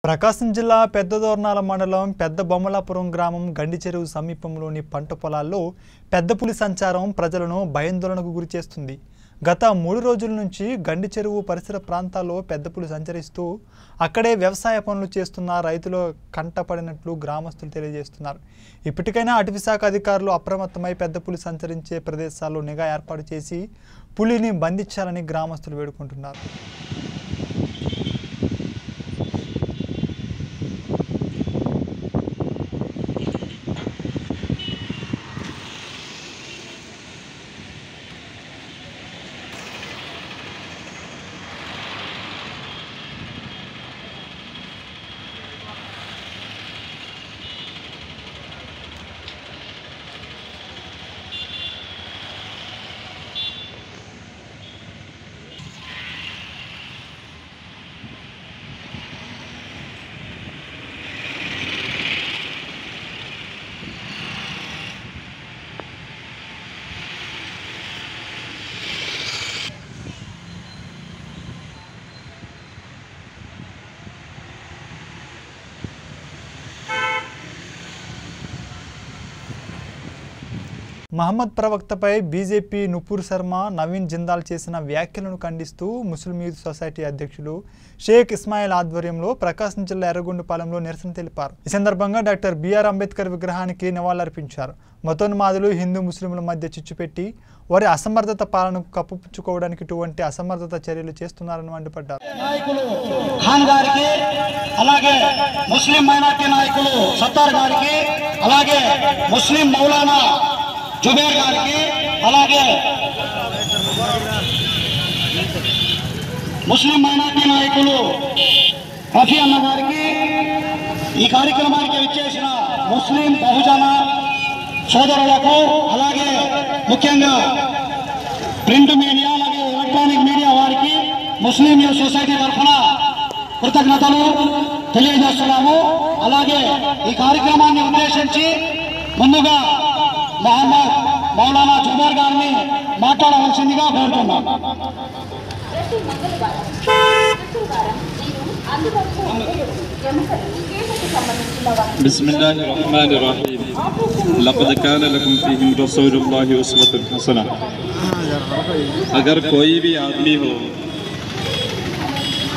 ప్రకాశం జిల్లా పెద్దదోర్నాల మండలం పెద్ద బొమ్మలాపురం గ్రామం గండి చెరువు సమీపంలోని పంట పొలాల్లో పెద్ద పులి సంచారం ప్రజలను భయాందోళనకు గురిచేస్తుంది. గత 3 రోజుల నుంచి గండి చెరువు పరిసర ప్రాంతాల్లో పెద్ద పులి సంచరిస్తూ అక్కడే వ్యవసాయ పనులు చేస్తున్న రైతులు కంటపడినట్లు గ్రామస్తులు తెలియజేస్తున్నారు. ఇప్పటికైనా అటవీ శాఖ అధికారులు అప్రమత్తమై పెద్ద పులి సంచరించే ప్రదేశాల్లో నిఘా ఏర్పాటు చేసి పులిని బంధించాలని గ్రామస్తులు వేడుకుంటున్నారు. మహమ్మద్ ప్రవక్తపై బీజేపీ నుపూర్ శర్మ, నవీన్ జిందాల్ చేసిన వ్యాఖ్యలను ఖండిస్తూ ముస్లిం యూత్ సొసైటీ అధ్యక్షులు షేక్ ఇస్మాయిల్ ఆధ్వర్యంలో ప్రకాశం జిల్లా ఎర్రగొండపాలెంలో నిరసన తెలిపారు. ఈ సందర్భంగా డాక్టర్ బిఆర్ అంబేద్కర్ విగ్రహానికి నివాళులర్పించారు. మతోన్మాదులు హిందూ ముస్లింల మధ్య చిచ్చుపెట్టి వారి అసమర్థత పాలనకు కప్పుపుచ్చుకోవడానికి ఇటువంటి అసమర్థత చర్యలు చేస్తున్నారని మండిపడ్డారు. ముస్లిం మైనారిటీ నాయకులు సత్తార్ గారికి, అలాగే ముస్లిం మౌలానా జుబేర్ గారికి, అలాగే ముస్లిం మైనారిటీ నాయకులు రఫీ అన్న గారికి, ఈ కార్యక్రమానికి విచ్చేసిన ముస్లిం బహుజన సోదరులకు, అలాగే ముఖ్యంగా ప్రింట్ మీడియా అలాగే ఎలక్ట్రానిక్ మీడియా వారికి ముస్లిం యూత్ సొసైటీ తరఫున కృతజ్ఞతలు తెలియజేస్తున్నాము. అలాగే ఈ కార్యక్రమాన్ని ఉద్దేశించి ముందుగా మహమ్మద్ మౌలానా జుబేర్ గారిని మాట్లాడవలసిందిగా కోరుతున్నాం. बिस्मिल्लाहिर्रहमानिर्रहीम लक़द कान लकुम फ़ीहिम रसूलुल्लाहि उस्वतुन हसना। अगर कोई भी आदमी हो,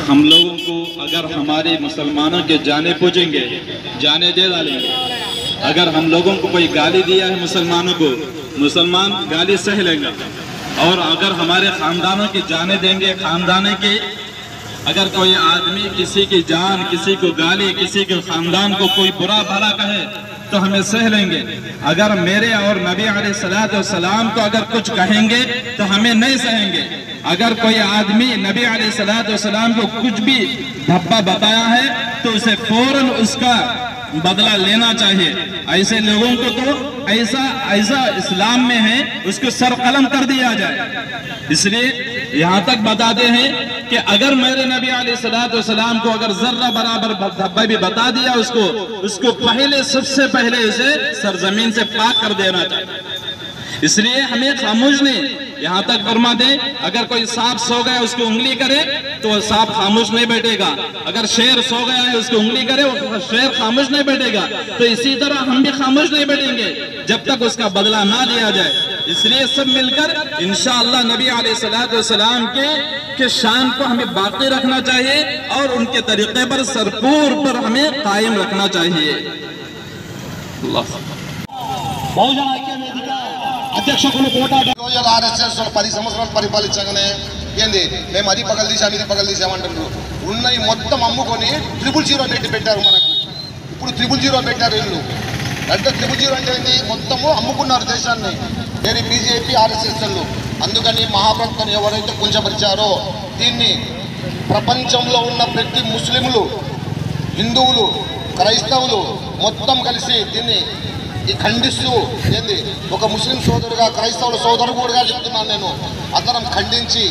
हम लोगों को अगर हमारे मुसलमानों के जाने पूछेंगे, जाने दे डालेंगे। अगर हम लोगों को कोई गाली दिया है मुसलमानों को, मुसलमान गाली सह लेगा। और अगर हमारे ख़ानदानों की जाने देंगे, ख़ानदान के अगर कोई आदमी किसी की जान, किसी को गाली, किसी के ख़ानदान को कोई बुरा भला कहे तो हमें सह लेंगे। अगर मेरे और नबी अलैहिस्सलाम को अगर कुछ कहेंगे तो हमें नहीं सहेंगे। अगर कोई आदमी नबी अलैहिस्सलाम को कुछ भी धब्बा बताया है तो उसे फौरन उसका बदला लेना चाहिए। ऐसे लोगों को तो ऐसा इस्लाम में है उसको सर कलम कर दिया जाए। इसलिए यहाँ तक बताते हैं कि अगर मेरे नबी अलैहिस्सलाम को अगर जर्रा बराबर धब्बा भी बता दिया उसको पहले सबसे पहले उसे सरजमीन से पाक कर देना चाहिए। इसलिए हमें खामोश नहीं, यहाँ तक फरमा दे अगर कोई सांप सो गया उसको उंगली करे तो सांप खामोश नहीं बैठेगा। अगर शेर सो गया है उसको उंगली करे वो शेर खामोश नहीं बैठेगा। तो इसी तरह हम भी खामोश नहीं बैठेंगे जब तक उसका बदला ना लिया जाए। इसलिए सब मिलकर इंशाअल्लाह नबी अलैहिस्सलाम के शान को हमें बाकी रखना चाहिए और उनके तरीके पर सरपूर पर हमें कायम रखना चाहिए। అధ్యక్షులు పోటాడు ఆర్ఎస్ఎస్ 10 సంవత్సరాలు పరిపాలించగానే ఏంది మేము అది పగలు తీసామంటున్నారు. ఉన్నవి మొత్తం అమ్ముకొని 000 పెట్టారు. మనకు ఇప్పుడు 000 పెట్టారు. ఇల్లు అంటే 000 అంటే ఏంది, మొత్తము అమ్ముకున్నారు దేశాన్ని. నేను బీజేపీ ఆర్ఎస్ఎస్ వాళ్ళు. అందుకని మహాప్రభుత్వం ఎవరైతే కుంచపరిచారో దీన్ని ప్రపంచంలో ఉన్న ప్రతి ముస్లింలు, హిందువులు, క్రైస్తవులు మొత్తం కలిసి దీన్ని ఖండిస్తూ ఏంది ఒక ముస్లిం సోదరుగా క్రైస్తవుల సోదరుడుగా చెప్తున్నాను. నేను అందరం ఖండించి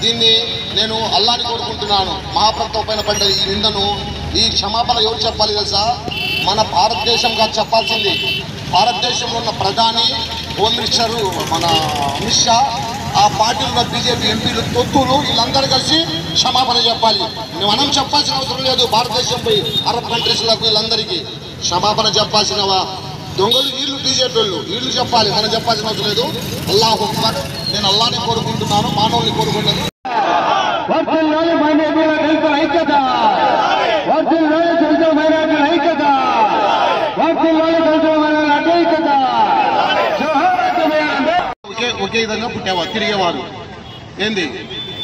దీన్ని నేను అల్లాని కోరుకుంటున్నాను. మహాప్రభుత్వం పైన పడ్డ ఈ నిందను, ఈ క్షమాపణ ఎవరు చెప్పాలి తెలుసా? మన భారతదేశంగా చెప్పాల్సింది. భారతదేశంలో ఉన్న ప్రధాని, హోమ్ మినిస్టరు మన అమిత్ షా, ఆ పార్టీలో బీజేపీ ఎంపీలు, తొత్తులు వీళ్ళందరూ కలిసి క్షమాపణ చెప్పాలి. మనం చెప్పాల్సిన అవసరం లేదు. భారతదేశంపై అరబ్ కంట్రీస్లకు వీళ్ళందరికీ క్షమాపణ చెప్పాల్సిన దొంగలు వీళ్ళు, తీసేటోళ్ళు వీళ్ళు చెప్పాలి. మనం చెప్పాల్సిన అవసరం లేదు. అల్లాహు అక్బర్. నేను అల్లాని కోరుకుంటున్నాను, మానవుల్ని కోరుకుంటున్నాను. ఒకే విధంగా పుట్టేవారు, తిరిగేవారు. ఏంది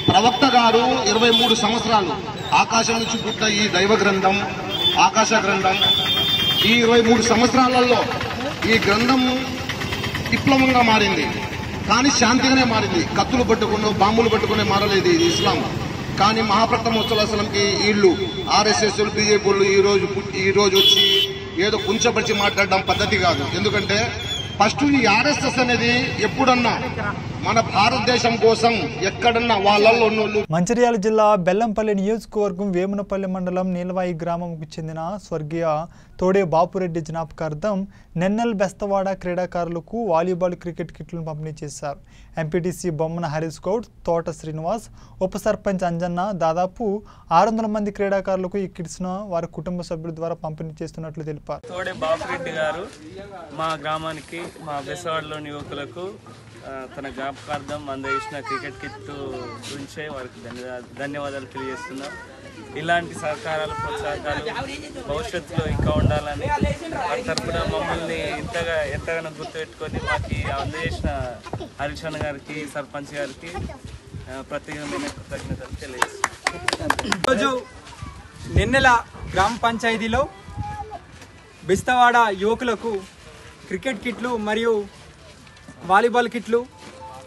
ప్రవక్త గారు 23 సంవత్సరాలు ఆకాశం నుంచి పుట్టిన ఈ దైవ గ్రంథం, ఆకాశ గ్రంథం, ఈ 23 సంవత్సరాలలో ఈ గ్రంథం విప్లవంగా మారింది. కానీ శాంతిగానే మారింది. కత్తులు పట్టుకుని, బాంబులు పట్టుకునే మారలేదు ఇది ఇస్లాం. కానీ మహాప్రవక్త ముహమ్మద్ సల్లల్లాహు వీళ్ళు ఆర్ఎస్ఎస్, బీజేపీలు ఈ రోజు వచ్చి ఏదో కుంచపరిచి మాట్లాడడం పద్ధతి కాదు. ఎందుకంటే ఫస్ట్ ఈ ఆర్ఎస్ఎస్ అనేది ఎప్పుడన్నా మన భారతదేశం కోసం ఎక్కడన్నా వాళ్ళల్లో ఉన్నోళ్ళు. మంచిర్యాల జిల్లా బెల్లంపల్లి నియోజకవర్గం వేమునపల్లి మండలం నీలవాయి గ్రామంకు చెందిన స్వర్గీయ తోడే బాపురెడ్డి జ్ఞాపకార్థం నెన్నెల్ బెస్తవాడ క్రీడాకారులకు వాలీబాల్, క్రికెట్ కిట్లను పంపిణీ చేశారు. ఎంపీటీసీ బొమ్మన హరీష్ గౌడ్, తోట శ్రీనివాస్, ఉప సర్పంచ్ అంజన్న దాదాపు 600 మంది క్రీడాకారులకు ఈ కిట్స్ను వారి కుటుంబ సభ్యుల ద్వారా పంపిణీ చేస్తున్నట్లు తెలిపారు. తోడే బాపురెడ్డి గారు మా గ్రామానికి, మా బెస్తవాడలోని యువకులకు తన జ్ఞాపకార్థం అందజేసిన క్రికెట్ కిట్ గురించే వారికి ధన్యవాదాలు తెలియజేస్తున్నాం. ఇలాంటి సహకారాలు, ప్రోత్సాహాలు భవిష్యత్తులో ఇంకా ఉండాలని వారి తరఫున మమ్మల్ని ఎంతగానో గుర్తుపెట్టుకొని మాకు అందజేసిన హరీష్ అన్న గారికి, సర్పంచ్ గారికి ప్రత్యేకమైన కృతజ్ఞతలు తెలియజేస్తున్నాం. ఈరోజు నెన్నెల గ్రామ పంచాయతీలో బెస్తవాడ యువకులకు క్రికెట్ కిట్లు మరియు వాలీబాల్ కిట్లు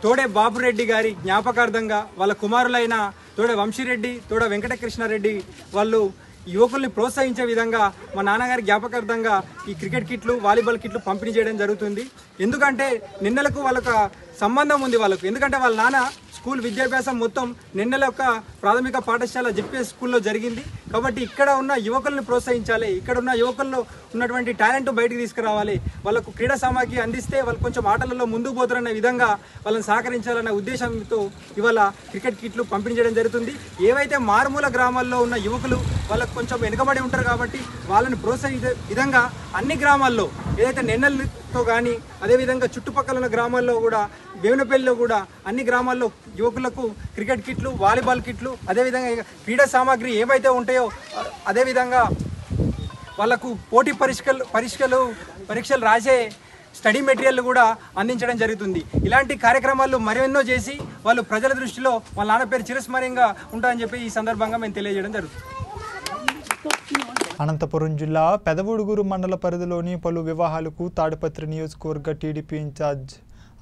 తోడే బాపురెడ్డి గారి జ్ఞాపకార్థంగా వాళ్ళ కుమారులైన తోడే వంశీరెడ్డి, తోడే వెంకటకృష్ణారెడ్డి వాళ్ళు యువకుల్ని ప్రోత్సహించే విధంగా మా నాన్నగారి జ్ఞాపకార్థంగా ఈ క్రికెట్ కిట్లు, వాలీబాల్ కిట్లు పంపిణీ చేయడం జరుగుతుంది. ఎందుకంటే నిన్నలకు వాళ్ళకు సంబంధం ఉంది వాళ్ళకు. ఎందుకంటే వాళ్ళ నాన్న స్కూల్ విద్యాభ్యాసం మొత్తం నిన్నెల యొక్క ప్రాథమిక పాఠశాల జెడ్పీఎస్ స్కూల్లో జరిగింది. కాబట్టి ఇక్కడ ఉన్న యువకులను ప్రోత్సహించాలి, ఇక్కడ ఉన్న యువకుల్లో ఉన్నటువంటి టాలెంట్ బయటికి తీసుకురావాలి, వాళ్ళకు క్రీడా సామాగ్రి అందిస్తే వాళ్ళు కొంచెం ఆటలలో ముందుకు పోతారనే విధంగా వాళ్ళని సహకరించాలనే ఉద్దేశంతో ఇవాళ క్రికెట్ కిట్లు పంపిణీ చేయడం జరుగుతుంది. ఏవైతే మారుమూల గ్రామాల్లో ఉన్న యువకులు వాళ్ళకు కొంచెం వెనుకబడి ఉంటారు కాబట్టి వాళ్ళని ప్రోత్సహించే విధంగా అన్ని గ్రామాల్లో ఏదైతే నెన్నెలతో కానీ అదేవిధంగా చుట్టుపక్కల ఉన్న గ్రామాల్లో కూడా, వేమునపల్లిలో కూడా అన్ని గ్రామాల్లో యువకులకు క్రికెట్ కిట్లు, వాలీబాల్ కిట్లు, అదేవిధంగా క్రీడా సామాగ్రి ఏవైతే ఉంటాయో అదేవిధంగా వాళ్ళకు పోటీ పరీక్షలు రాసే స్టడీ మెటీరియల్ కూడా అందించడం జరుగుతుంది. ఇలాంటి కార్యక్రమాలు మరెన్నో చేసి వాళ్ళు ప్రజల దృష్టిలో వాళ్ళ నాన్న పేరు చిరస్మరణీయంగా ఉంటారని చెప్పి ఈ సందర్భంగా మేము తెలియజేయడం జరుగుతుంది. అనంతపురం జిల్లా పెదవుడుగురు మండల పరిధిలోని పలు వివాహాలకు తాడిపత్రి నియోజకవర్గ టీడీపీ ఇన్ఛార్జ్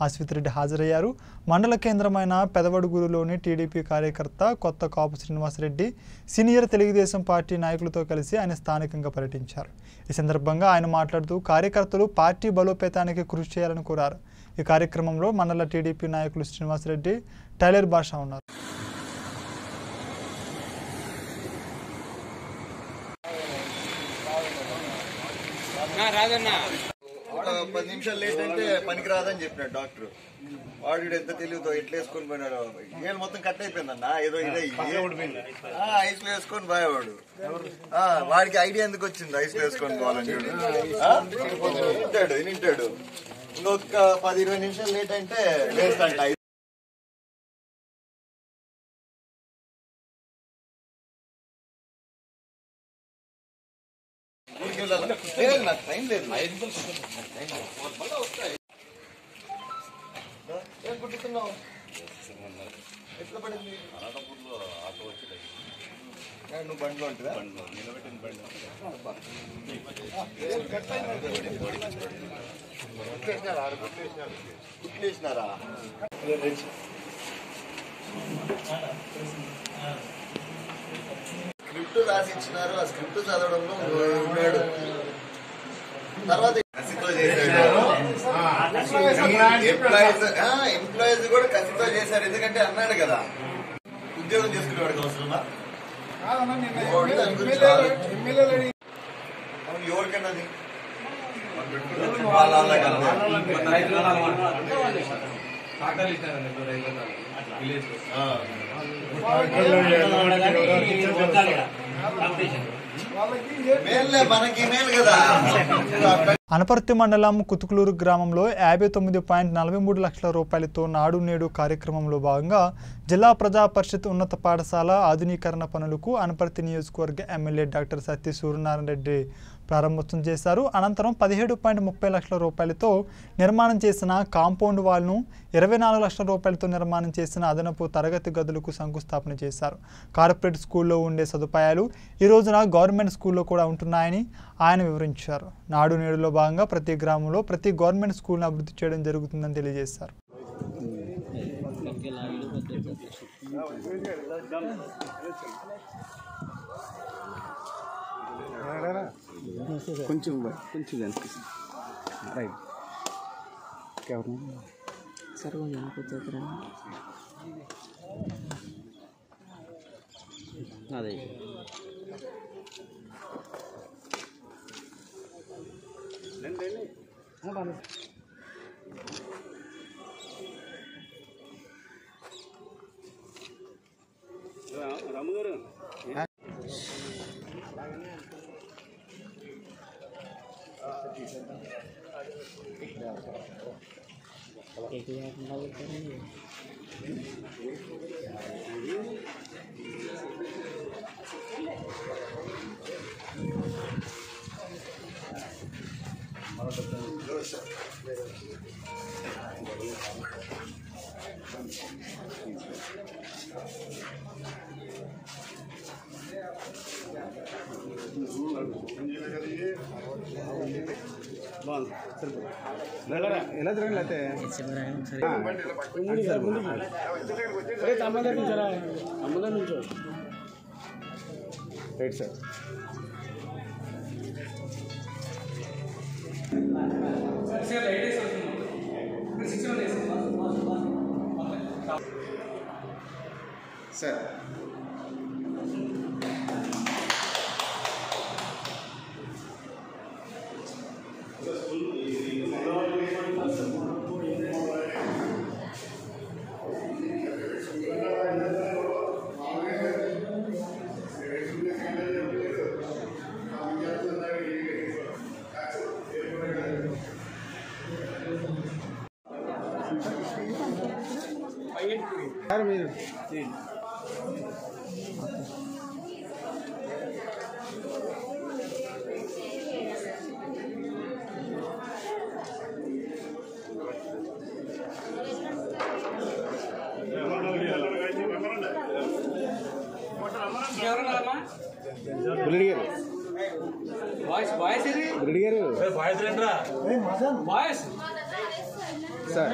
అశ్విత్ హాజరయ్యారు. మండల కేంద్రమైన పెదవడుగురులోని టీడీపీ కార్యకర్త కొత్త కాపు శ్రీనివాసరెడ్డి సీనియర్ తెలుగుదేశం పార్టీ నాయకులతో కలిసి ఆయన స్థానికంగా పర్యటించారు. ఈ సందర్భంగా ఆయన మాట్లాడుతూ కార్యకర్తలు పార్టీ బలోపేతానికి కృషి చేయాలని కోరారు. ఈ కార్యక్రమంలో మండల టీడీపీ నాయకులు శ్రీనివాసరెడ్డి, టైలర్ భాష ఉన్నారు. ఒక 10 నిమిషాలు లేట్ అంటే పనికి రాదని చెప్పినాడు డాక్టర్. వాడు ఎంత తెలియదు ఎట్లా వేసుకొని పోయినాడు. ఏళ్ళు మొత్తం కట్ అయిపోయిందన్న. ఏదో ఐస్ లో వేసుకొని పోయేవాడు. వాడికి ఐడియా ఎందుకు వచ్చింది ఐస్ లో వేసుకొని పోవాలని? వింటాడు. ఇంకొక 10-20 నిమిషాలు లేట్ అంటే వేస్తంట. నాకు టైం లేదు. ఏం కుట్టుతున్నావు? ఎట్లా పడింది? నువ్వు బండిలో ఉంటుందా? కుట్లేసినారా? స్క్రిప్ట్ రాసి ఇచ్చినారు. ఆ స్క్రిప్ట్ చదవడంలో ఉన్నాడు. తర్వాత కసితో చేశాడు. ఎంప్లాయీస్ కూడా కసితో చేశారు. ఎందుకంటే అన్నాడు కదా, ఉద్యోగం చేసుకునేవాడికి అవసరమా? ఎవరికన్నది మేలే మనకి మేలు కదా. అనపర్తి మండలం కుతుకులూరు గ్రామంలో 59.43 లక్షల రూపాయలతో నాడు నేడు కార్యక్రమంలో భాగంగా జిల్లా ప్రజా పరిషత్ ఉన్నత పాఠశాల ఆధునీకరణ పనులకు అనపర్తి నియోజకవర్గ ఎమ్మెల్యే డాక్టర్ సత్య సూర్యనారాయణ రెడ్డి ప్రారంభోత్సవం చేశారు. అనంతరం 17.30 లక్షల రూపాయలతో నిర్మాణం చేసిన కాంపౌండ్ వాల్ను 24 లక్షల రూపాయలతో నిర్మాణం చేసిన అదనపు తరగతి గదులకు శంకుస్థాపన చేశారు. కార్పొరేట్ స్కూల్లో ఉండే సదుపాయాలు ఈ రోజున గవర్నమెంట్ స్కూల్లో కూడా ఉంటున్నాయని ఆయన వివరించారు. నాడు నేడులో భాగంగా ప్రతి గ్రామంలో ప్రతి గవర్నమెంట్ స్కూల్ను అభివృద్ధి చేయడం జరుగుతుందని తెలియజేశారు. కొంచెం కనిపిస్తుంది రైట్ సార్ అదే రాము గారు ఎలా తిరగండి అయితే రైట్ సార్. సార్ మీరు బుల్లెడి గారు బుల్లెడి గారు సార్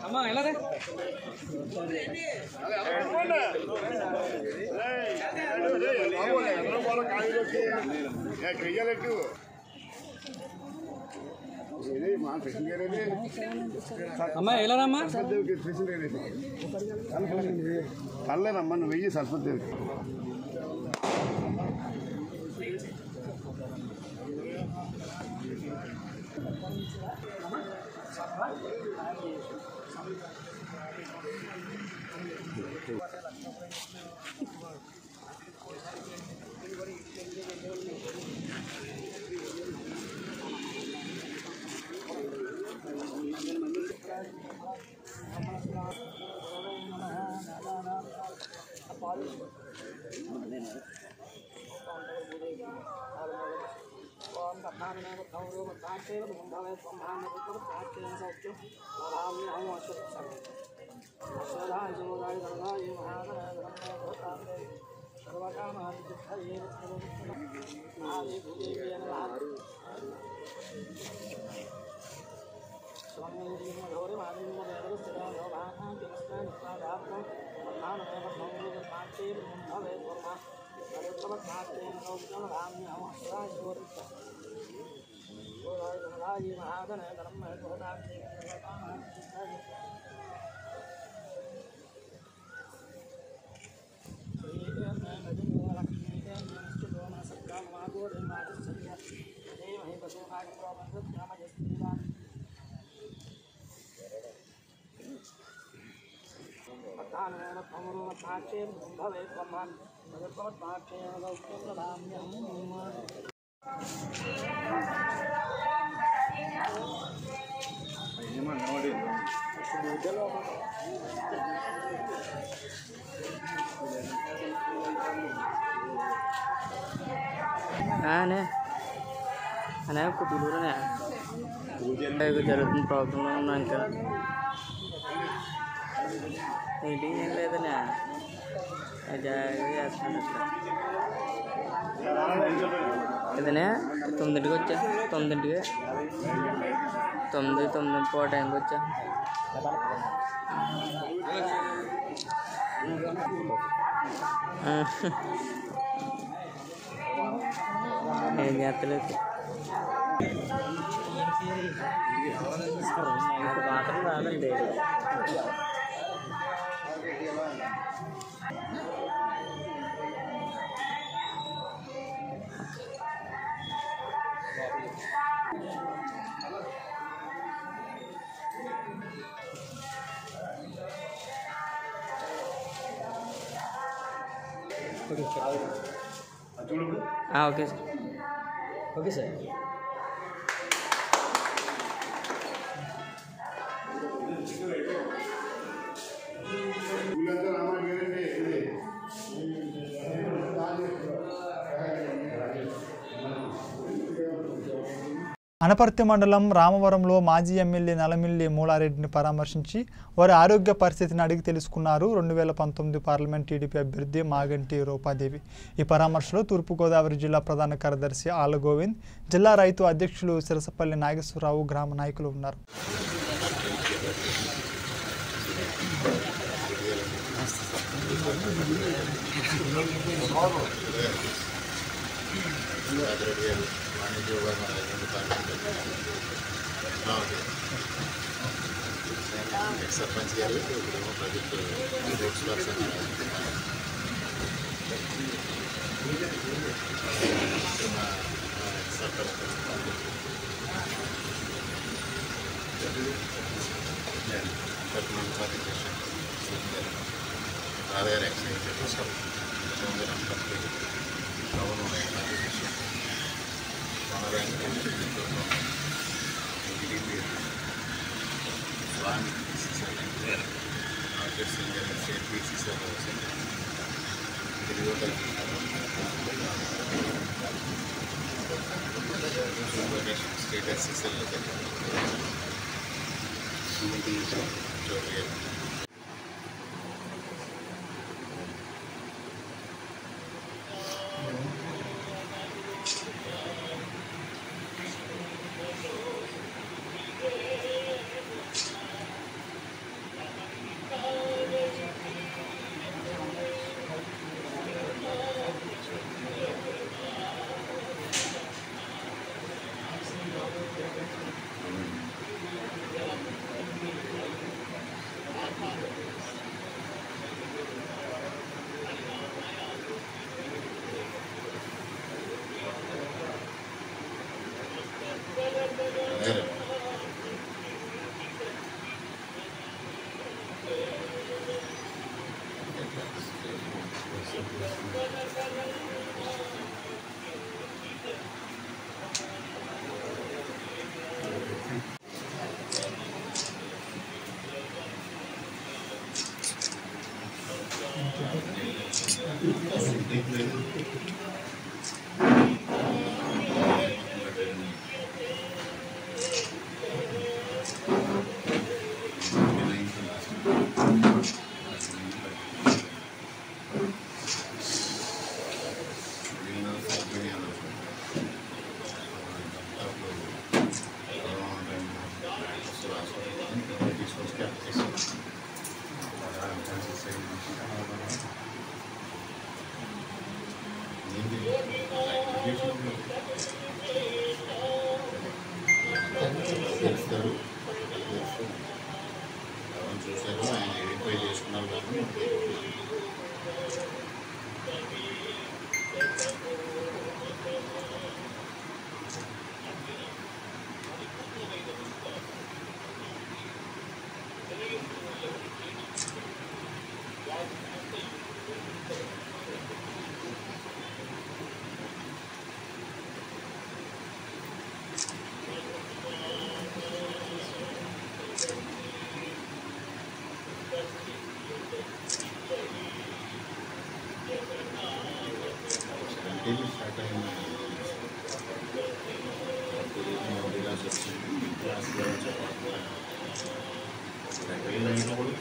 అమ్మా ఎలా రే అమ్మా ఎలా రమ్మా కళ్ళేనమ్మా నువ్వు వెయ్యి సరస్వతి అనే కుటుంబంలోనే జరుగుతున్న ప్రాబ్లంలో ఉన్నా ఇంకా మీటింగ్ ఏం లేదనే చేస్తున్నాను ఇదనే 9ంటికి వచ్చా 9ంటికి 9 టైంకి వచ్చా ఏం చేస్తలేదు మాత్రం రాదండి okay sir okay sir Anaparthi మండలం రామవరంలో మాజీ ఎమ్మెల్యే నలమిల్లి మూలారెడ్డిని పరామర్శించి వారి ఆరోగ్య పరిస్థితిని అడిగి తెలుసుకున్నారు 2019 పార్లమెంట్ టీడీపీ అభ్యర్థి మాగంటి రూపాదేవి. ఈ పరామర్శలో తూర్పుగోదావరి జిల్లా ప్రధాన కార్యదర్శి ఆళ్ల గోవింద్, జిల్లా రైతు అధ్యక్షులు సిరసపల్లి నాగేశ్వరరావు, గ్రామ నాయకులు ఉన్నారు. सरपंच गाరు ప్రాజెక్ట్ రోడ్స్ పర్సన్ రాధాగారు excise state SSL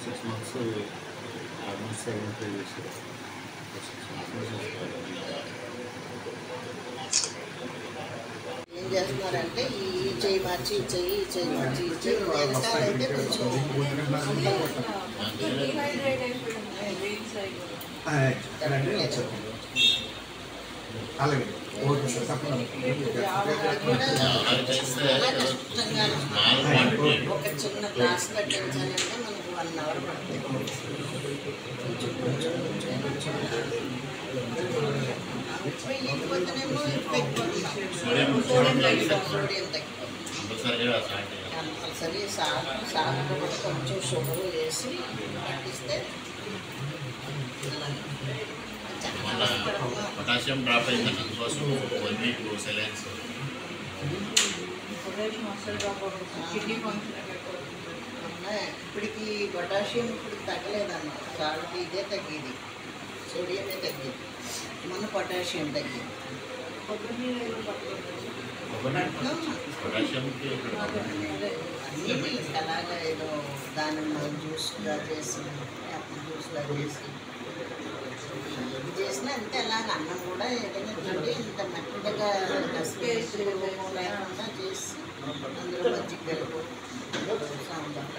6 months almost 75 years 6 months ఏం చేస్తున్నారంటే ఈ చెయ్యి మార్చి ఈ చెయ్యి మార్చి ఈ చెయ్యి వెనకాలైతే కొంచెం ఒక చిన్న గ్లాస్ కట్టించాలంటే మనకు 1 hour పడుతుంది. లేకపోతేనేమో సోడియం కంపల్సరీ సాగు కూడా కొంచెం షుగర్ వేసి పట్టిస్తే పొటాషియం డ్రాప్ అయింది అందుకోసం 1 week సెలైన్స్ ఇప్పటికి పొటాషియం ఇప్పుడు తగ్గలేదన్నమాట. కాబట్టి ఇదే తగ్గేది, సోడియమే తగ్గేది, మన పొటాషియం తగ్గేది. అన్నీ అలాగా ఏదో దానిమ్మ జ్యూస్గా చేసి యాపిల్ జ్యూస్లా చేసి ఇది చేసినా అంతే. అలాగ అన్నం కూడా ఏదైనా తింటే ఇంత మెత్తగా లేకుండా చేసి అందులో మజ్జిగ కలుపు సాంబార్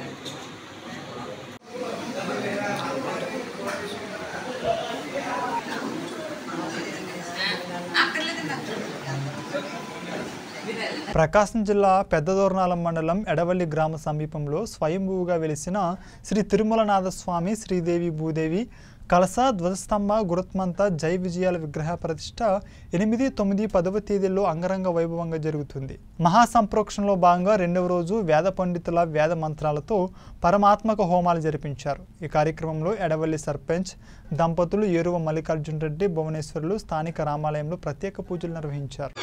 ప్రకాశం జిల్లా పెద్దదోర్నాలం మండలం ఎడవల్లి గ్రామ సమీపంలో స్వయంభూగా వెలిసిన శ్రీ తిరుమలనాథ స్వామి, శ్రీదేవి భూదేవి కలస, ధ్వజస్తంభ, గురుత్మంత, జై విజయాల విగ్రహ ప్రతిష్ట 8, 9, 10వ తేదీల్లో అంగరంగ వైభవంగా జరుగుతుంది. మహాసంప్రోక్షణలో భాగంగా 2వ రోజు వేద పండితుల వేద మంత్రాలతో పరమాత్మక హోమాలు జరిపించారు. ఈ కార్యక్రమంలో ఎడవల్లి సర్పంచ్ దంపతులు ఏరువ మల్లికార్జున రెడ్డి, భువనేశ్వర్లు స్థానిక రామాలయంలో ప్రత్యేక పూజలు నిర్వహించారు.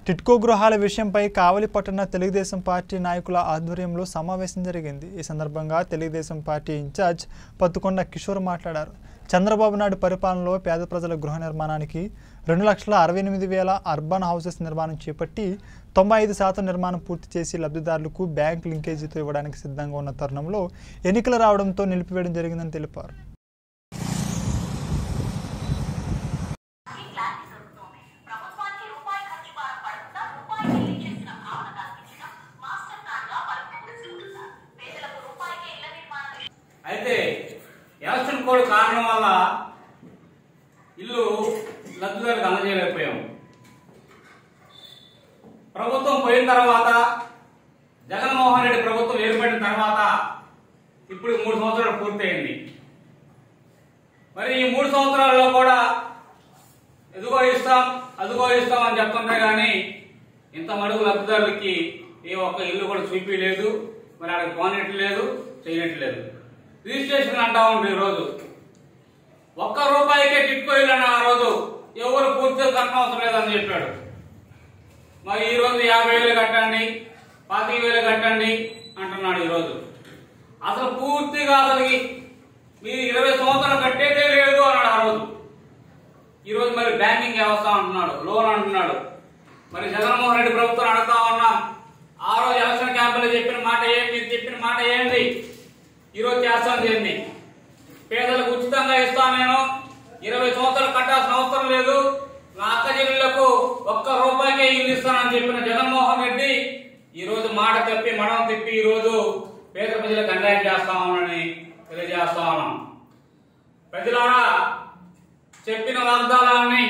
టిట్కో గృహాల విషయంపై కావలి పట్టణ తెలుగుదేశం పార్టీ నాయకుల ఆధ్వర్యంలో సమావేశం జరిగింది. ఈ సందర్భంగా తెలుగుదేశం పార్టీ ఇన్ఛార్జ్ పత్తుకొండ కిషోర్ మాట్లాడారు. చంద్రబాబు నాయుడు పరిపాలనలో పేద ప్రజల గృహ నిర్మాణానికి 2,68,000 అర్బన్ హౌసెస్ నిర్మాణం చేపట్టి 95% నిర్మాణం పూర్తి చేసి లబ్ధిదారులకు బ్యాంక్ లింకేజీతో ఇవ్వడానికి సిద్ధంగా ఉన్న తరుణంలో ఎన్నికలు రావడంతో నిలిపివేయడం జరిగిందని తెలిపారు. అయితే ఎలక్షన్ కోడ్ కారణం వల్ల ఇల్లు లబ్ధిదారులకు అందజేయలేకపోయాం. ప్రభుత్వం పోయిన తర్వాత జగన్మోహన్ రెడ్డి ప్రభుత్వం ఏర్పడిన తర్వాత ఇప్పుడు 3 సంవత్సరాలు పూర్తయింది. మరి ఈ 3 సంవత్సరాల్లో కూడా ఎదుగో ఇస్తాం అదుగో ఇస్తాం అని చెప్తుంటే గానీ ఇంత మడుగు లబ్ధిదారులకి ఏ ఒక్క ఇల్లు కూడా చూపించలేదు. మరి అక్కడికి పోనట్లేదు, చేయనట్లేదు. రిజిస్ట్రేషన్ అంటా ఉంది. ఈరోజు ₹1 టిట్కో ఇల్లు అన్న ఆ రోజు ఎవరు పూర్తిగా కట్టనవసరం లేదని చెప్పాడు. మరి ఈ రోజు 50,000 కట్టండి, 25,000 కట్టండి అంటున్నాడు. ఈరోజు అసలు పూర్తిగా అసలుకి మీరు 20 సంవత్సరాలు కట్టేదే లేదు అన్నాడు ఆ రోజు. ఈరోజు మరి బ్యాంకింగ్ వ్యవస్థ అంటున్నాడు, లోన్ అంటున్నాడు. మరి జగన్మోహన్ రెడ్డి ప్రభుత్వం అడుగుతా ఉన్నాం, ఆ రోజు ఎలక్షన్ క్యాంపులో చెప్పిన మాట ఏంటి, చెప్పిన మాట ఏంటి, ఈరోజు చేస్తాను ఏంటి? పేదలకు ఉచితంగా ఇస్తాను, నేను 20 సంవత్సరాలు కట్టాల్సిన అవసరం లేదు, నా అక్క చెల్లెళ్లకు ₹1 ఇల్లు ఇస్తానని చెప్పిన జగన్మోహన్ రెడ్డి ఈ రోజు మాట తప్పి మడం తిప్పి ఈ రోజు పేద ప్రజలకు అన్యాయం చేస్తామని తెలియజేస్తా ఉన్నాం. ప్రజలారా, చెప్పిన వాగ్దానాన్ని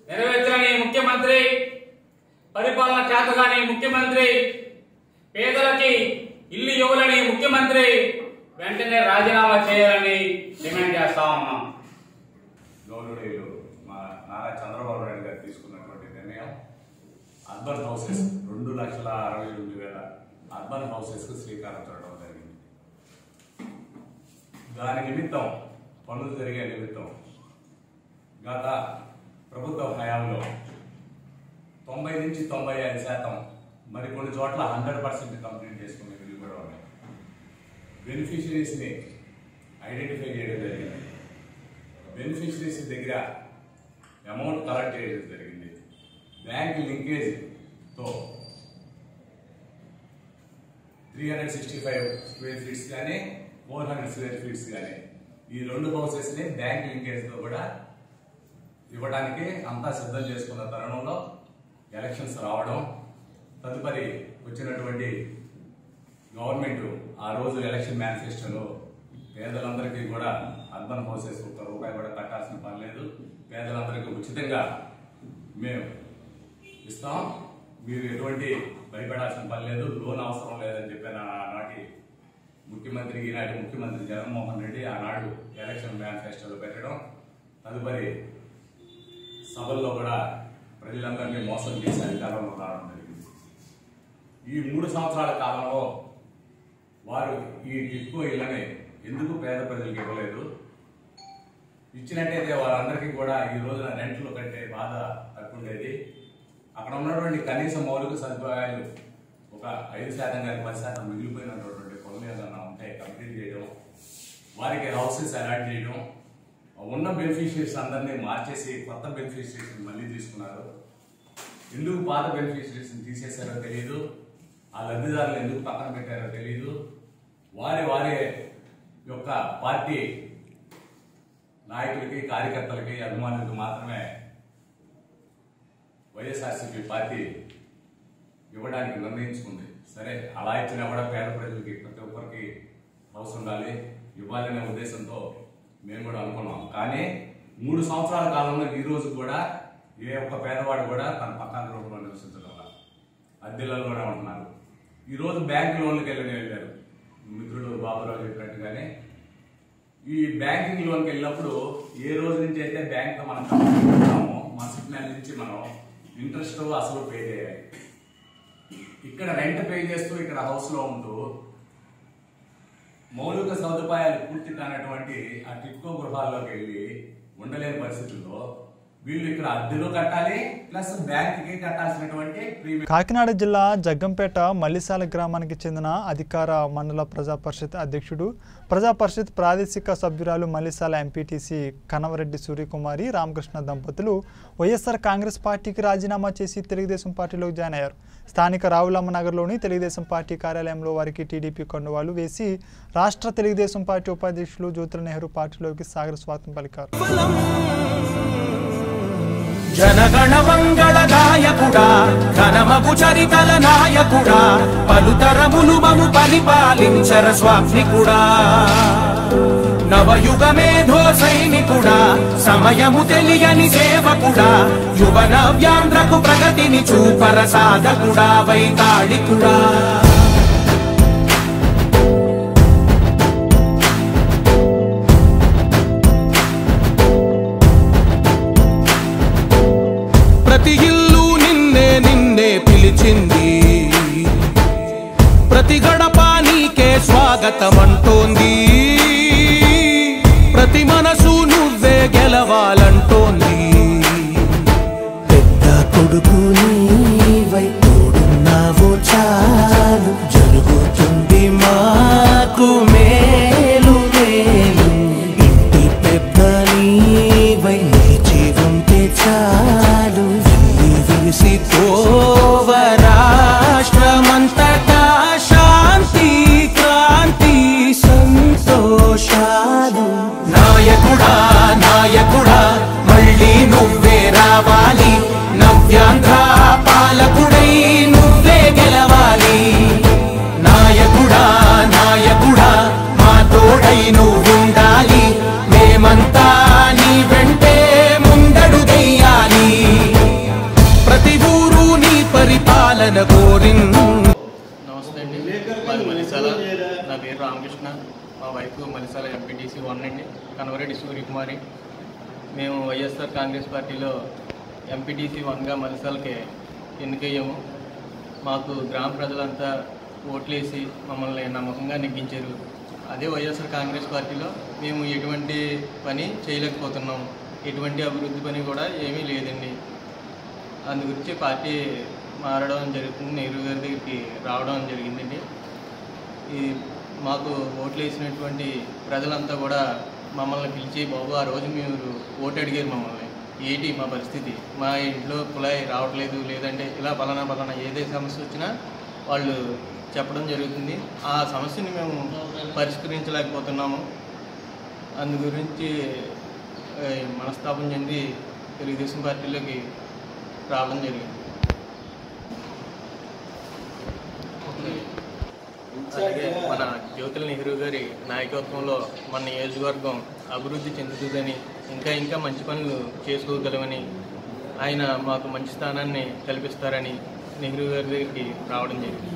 నెరవేర్చని ముఖ్యమంత్రి, పరిపాలన చేతగాని ముఖ్యమంత్రి, పేదలకి ఇల్లు ఇవ్వాలని ముఖ్యమంత్రి వెంటనే రాజీనామా చేయాలని డిమాండ్ చేస్తా ఉన్నాం. గౌరవనీయులు మా నారా చంద్రబాబు నాయుడు గారు తీసుకున్నటువంటి నిర్ణయం అర్బన్ హౌసెస్ 2,68,000 అర్బన్ హౌసెస్ కు శ్రీకారం చుట్టడం జరిగింది. దాని నిమిత్తం పనులు జరిగే నిమిత్తం గత ప్రభుత్వ హయాంలో 90 నుంచి 95%, మరి కొన్ని చోట్ల 100% కంప్లీట్ చేసుకునే వీళ్ళు కూడా ఉన్నాయి. బెనిఫిషరీస్ ని ఐడెంటిఫై చేయడం జరిగింది. బెనిఫిషరీస్ దగ్గర అమౌంట్ కలెక్ట్ చేయడం జరిగింది. బ్యాంక్ లింకేజ్ తో 365 స్క్వేర్ ఫీట్స్ కానీ 400 స్క్వేర్ ఫీట్స్ కానీ ఈ 2 హౌసెస్ ని బ్యాంక్ లింకేజ్ తో కూడా ఇవ్వడానికి అంతా సిద్ధం చేసుకున్న తరుణంలో ఎలక్షన్స్ రావడం, తదుపరి వచ్చినటువంటి గవర్నమెంట్ ఆ రోజు ఎలక్షన్ మేనిఫెస్టోలో పేదలందరికీ కూడా అర్బన్ హౌసెస్ ₹1 కూడా కట్టాల్సిన పని లేదు, పేదలందరికీ ఉచితంగా మేము ఇస్తాం, మీరు ఎటువంటి భయపడాల్సిన పని లేదు, లోన్ అవసరం లేదని చెప్పిన ఆనాటి ముఖ్యమంత్రి, ఈనాటి ముఖ్యమంత్రి జగన్మోహన్ రెడ్డి ఆనాడు ఎలక్షన్ మేనిఫెస్టోలో పెట్టడం, తదుపరి సభల్లో కూడా ప్రజలందరినీ మోసం చేసి అధికారంలో రావడం జరిగింది. ఈ 3 సంవత్సరాల కాలంలో వారు ఈ టిట్కో ఇళ్ళని ఎందుకు పేద ప్రజలకు ఇవ్వలేదు? ఇచ్చినట్టయితే వారందరికీ కూడా ఈ రోజున రెంట్లు కట్టే బాధ తక్కువ ఉండేది. అక్కడ ఉన్నటువంటి కనీస మౌలిక సదుపాయాలు ఒక 5% కానీ 10% మిగిలిపోయినటువంటి పనులు ఏదైనా ఉంటే కంప్లీట్ చేయడం, వారికి హౌసెస్ అలాట్ చేయడం, ఉన్న బెనిఫిషరీస్ అందరినీ మార్చేసి కొత్త బెనిఫిషరీస్ మళ్ళీ తీసుకున్నారు. ఎందుకు పాత బెనిఫిషరీస్ తీసేశారో తెలియదు, ఆ లబ్ధిదారులు ఎందుకు పక్కన పెట్టారో తెలియదు. వారి యొక్క పార్టీ నాయకులకి, కార్యకర్తలకి, అభిమానులకి మాత్రమే వైఎస్ఆర్సీపీ పార్టీ ఇవ్వడానికి నిర్ణయించుకుంది. సరే, అలా ఇచ్చినా కూడా పేద ప్రజలకి ప్రతి ఒక్కరికి హౌస్ ఉండాలి, ఇవ్వాలనే ఉద్దేశంతో మేము కూడా అనుకున్నాం. కానీ 3 సంవత్సరాల కాలంలో ఈ రోజు కూడా ఏ ఒక్క పేదవాడు కూడా తన పక్కన రూపంలో నివసించడం వల్ల అద్దెలలోనే ఉంటున్నారు. ఈరోజు బ్యాంక్ లోన్లకు వెళ్ళారు మిత్రుడు బాబురావు చెప్పినట్టుగానే. ఈ బ్యాంకింగ్ లోన్కి వెళ్ళినప్పుడు ఏ రోజు నుంచి అయితే బ్యాంక్ మనం కట్టుకుంటున్నామో మరుసటి నెల నుంచి మనం ఇంట్రెస్ట్ అసలు పే చేయాలి. ఇక్కడ రెంట్ పే చేస్తూ ఇక్కడ హౌస్లో ఉంటూ మౌలిక సదుపాయాలు పూర్తి కానటువంటి ఆ టిట్కో గృహాల్లోకి వెళ్ళి ఉండలేని పరిస్థితుల్లో వీళ్ళు ఇక్కడ అద్దెలు కట్టాలి, ప్లస్ బ్యాంక్కి కట్టాల్సినటువంటి ప్రీమియం. కాకినాడ జిల్లా జగ్గంపేట మల్లిసాల గ్రామానికి చెందిన అధికార మండల ప్రజా పరిషత్ అధ్యక్షుడు, ప్రజా పరిషత్ ప్రాదేశిక సభ్యురాలు మల్లిసాల ఎంపీటీసీ కనవరెడ్డి సూర్యకుమారి రామకృష్ణ దంపతులు వైఎస్ఆర్ కాంగ్రెస్ పార్టీకి రాజీనామా చేసి తెలుగుదేశం పార్టీలోకి జాయిన్ అయ్యారు. స్థానిక రావులమ్మ నగర్లోని తెలుగుదేశం పార్టీ కార్యాలయంలో వారికి టీడీపీ కండువాలు వేసి రాష్ట్ర తెలుగుదేశం పార్టీ ఉపాధ్యక్షులు జ్యోతుల నెహ్రూ పార్టీలోకి సాగర స్వాగతం పలికారు. జనగణ మంగళ నాయకుడా, ఘనమగు చరితల నాయకుడా, పలుతరములు మము పరిపాలించర స్వామికుడా, నవయుగ మేధో సైనికుడా, సమయము తెలియని సేవకుడా, యువన వ్యాంధ్రకు ప్రగతిని చూపర సాధకుడా, వైతాళికుడా. ప్రతి ఇల్లు నిన్నే నిన్నే పిలిచింది, ప్రతి గడప నీకే స్వాగతమంటోంది, ప్రతి మనసు నువ్వే గెలవాలంటోంది. పెద్ద కొడుకు నీవై తోడున్నావో చాలు, జరుగుతుంది మాకు మేలు మేలు. ఇంటి పెద్ద నీవై నిలిచి ఉంటే చాలు, విసి పోవ రాష్ట్రమంతటా శాంతి క్రాంతి సంతోషాలు. నాయకుడా నాయకుడా మళ్ళీ నువ్వే రావాలి, నవ్యాంధ్ర పాలకుడై నువ్వే గెలవాలి. నాయకుడా నాయకుడా మా తోడై నువ్వుండాలి, మేమంతా నీ వెంటే ముందడుగెయ్యాలి. ప్రతి ఊరు నీ పరిపాలన కోరింది. నమస్తే అండి, మాది మల్లిసాల. నా పేరు రామకృష్ణ, మా వైఫ్ మల్లిసాల ఎంపీటీసీ 1 అండి, కనవరెడ్డి సూర్యకుమారి. మేము వైఎస్ఆర్ కాంగ్రెస్ పార్టీలో ఎంపీటీసీ 1గా మల్లిసాలకి ఎన్నికయ్యాము. మాకు గ్రామ ప్రజలంతా ఓట్లేసి మమ్మల్ని నమ్మకంగా నెగ్గించారు. అదే వైఎస్ఆర్ కాంగ్రెస్ పార్టీలో మేము ఎటువంటి పని చేయలేకపోతున్నాము, ఎటువంటి అభివృద్ధి పని కూడా ఏమీ లేదండి. అందు గురించి పార్టీ మారడం జరుగుతుంది, నెహ్రూ గారి దగ్గరికి రావడం జరిగిందండి. ఈ మాకు ఓట్లు వేసినటువంటి ప్రజలంతా కూడా మమ్మల్ని పిలిచి, బాబు ఆ రోజు మీరు ఓటు అడిగారు మమ్మల్ని, ఏంటి మా పరిస్థితి, మా ఇంట్లో కుళాయి రావట్లేదు, లేదంటే ఇలా పలానా ఏదే సమస్య వచ్చినా వాళ్ళు చెప్పడం జరుగుతుంది. ఆ సమస్యని మేము పరిష్కరించలేకపోతున్నాము. అందు గురించి మనస్తాపం చెంది తెలుగుదేశం పార్టీలోకి రావడం జరిగింది. అలాగే మన జ్యోతుల నెహ్రూ గారి నాయకత్వంలో మన నియోజకవర్గం అభివృద్ధి చెందుతుందని, ఇంకా మంచి పనులు చేసుకోగలమని, ఆయన మాకు మంచి స్థానాన్ని కల్పిస్తారని నెహ్రూ గారి దగ్గరికి రావడం జరిగింది.